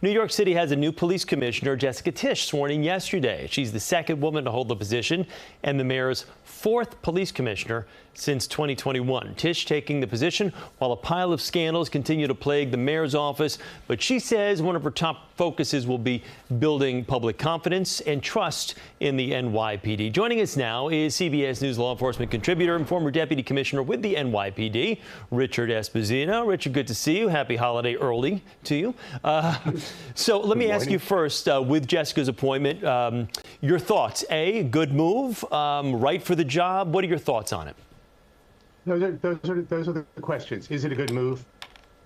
New York City has a new police commissioner, Jessica Tisch, sworn in yesterday. She's the second woman to hold the position and the mayor's fourth police commissioner since 2021. Tisch taking the position while a pile of scandals continue to plague the mayor's office. But she says one of her top focuses will be building public confidence and trust in the NYPD. Joining us now is CBS News law enforcement contributor and former deputy commissioner with the NYPD, Richard Esposito. Richard, good to see you. Happy holiday early to you. So let me ask you first, with Jessica's appointment, your thoughts. A, good move, right for the job. What are your thoughts on it? Those are the questions. Is it a good move?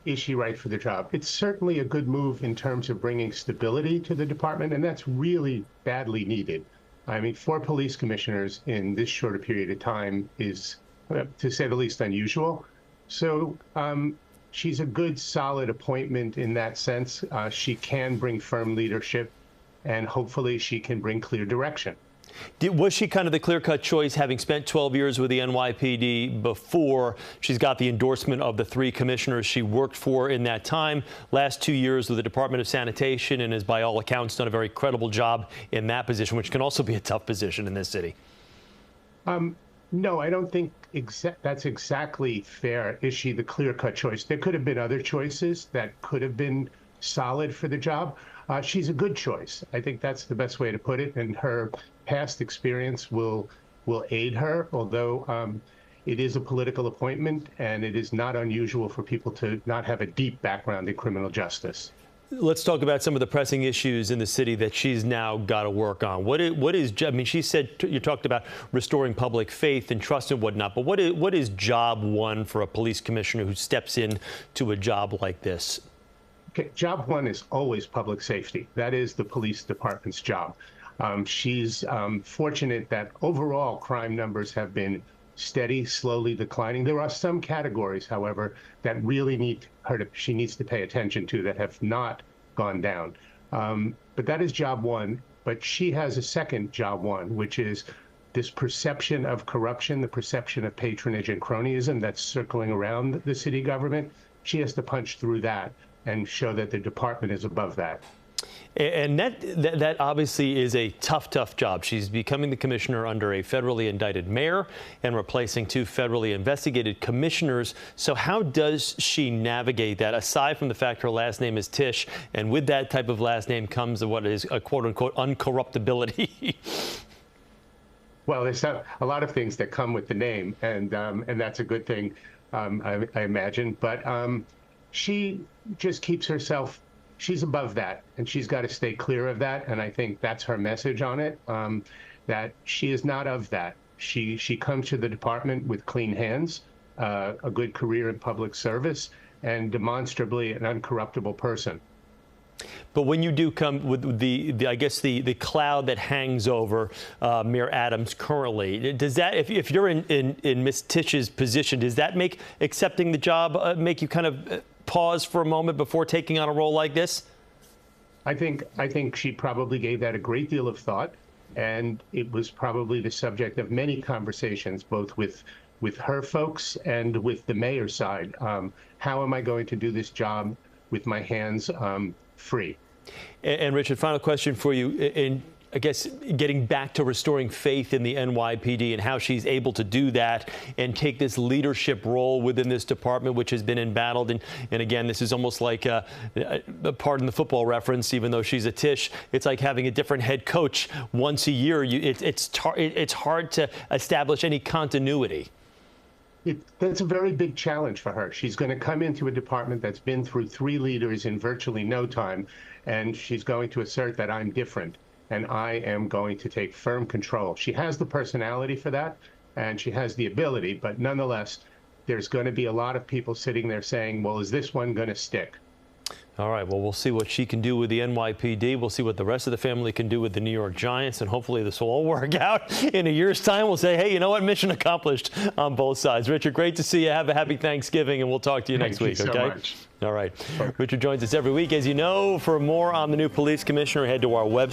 Is she right for the job? It's certainly a good move in terms of bringing stability to the department, and that's really badly needed. I mean, 4 police commissioners in this short a period of time is, to say the least, unusual. So she's a good, solid appointment in that sense. She can bring firm leadership, and hopefully she can bring clear direction. Was she kind of the clear-cut choice, having spent 12 years with the NYPD before she's got the endorsement of the 3 commissioners she worked for in that time? Last 2 years with the Department of Sanitation, and has by all accounts done a very credible job in that position, which can also be a tough position in this city. No, I don't think that's exactly fair. Is she the clear-cut choice? There could have been other choices that could have been solid for the job. She's a good choice. I think that's the best way to put it, and her past experience will aid her, although it is a political appointment, and it is not unusual for people to not have a deep background in criminal justice. Let's talk about some of the pressing issues in the city that she's now got to work on. What is, I mean, she said, you talked about restoring public faith and trust and whatnot, but what is job one for a police commissioner who steps in to a job like this? Okay, job one is always public safety. That is the police department's job. She's fortunate that overall crime numbers have been steady, slowly declining. There are some categories, however, that really she needs to pay attention to, that have not gone down. But that is job one. But she has a second job one, which is this perception of corruption, the perception of patronage and cronyism that's circling around the city government. She has to punch through that and show that the department is above that. And that obviously is a tough job. She's becoming the commissioner under a federally indicted mayor and replacing 2 federally investigated commissioners. So how does she navigate that, aside from the fact her last name is Tisch, and with that type of last name comes what is a quote-unquote uncorruptibility? Well, there's a lot of things that come with the name, and that's a good thing, I imagine. But she just keeps herself. She's above that, and she's got to stay clear of that. And I think that's her message on it, that she is not of that. She comes to the department with clean hands, a good career in public service, and demonstrably an uncorruptible person. But when you do come with I guess the cloud that hangs over Mayor Adams currently, does that, if you're in Ms. Tisch's position, does that make accepting the job make you kind of pause for a moment before taking on a role like this? I think she probably gave that a great deal of thought, and it was probably the subject of many conversations, both with her folks and with the mayor's side. How am I going to do this job with my hands free? And Richard, final question for you. In I guess getting back to restoring faith in the NYPD and how she's able to do that and take this leadership role within this department, which has been embattled. And again, this is almost like, pardon the football reference, even though she's a Tisch, it's like having a different head coach once a year. It's hard to establish any continuity. That's a very big challenge for her. She's going to come into a department that's been through 3 leaders in virtually no time, and she's going to assert that I'm different, and I am going to take firm control. She has the personality for that, and she has the ability, but nonetheless, there's going to be a lot of people sitting there saying, well, is this one going to stick? All right, well, we'll see what she can do with the NYPD. We'll see what the rest of the family can do with the New York Giants, and hopefully this will all work out. In a year's time, we'll say, hey, you know what? Mission accomplished on both sides. Richard, great to see you. Have a happy Thanksgiving, and we'll talk to you next week, okay? Much. All right. Richard joins us every week, as you know. For more on the new police commissioner, head to our website.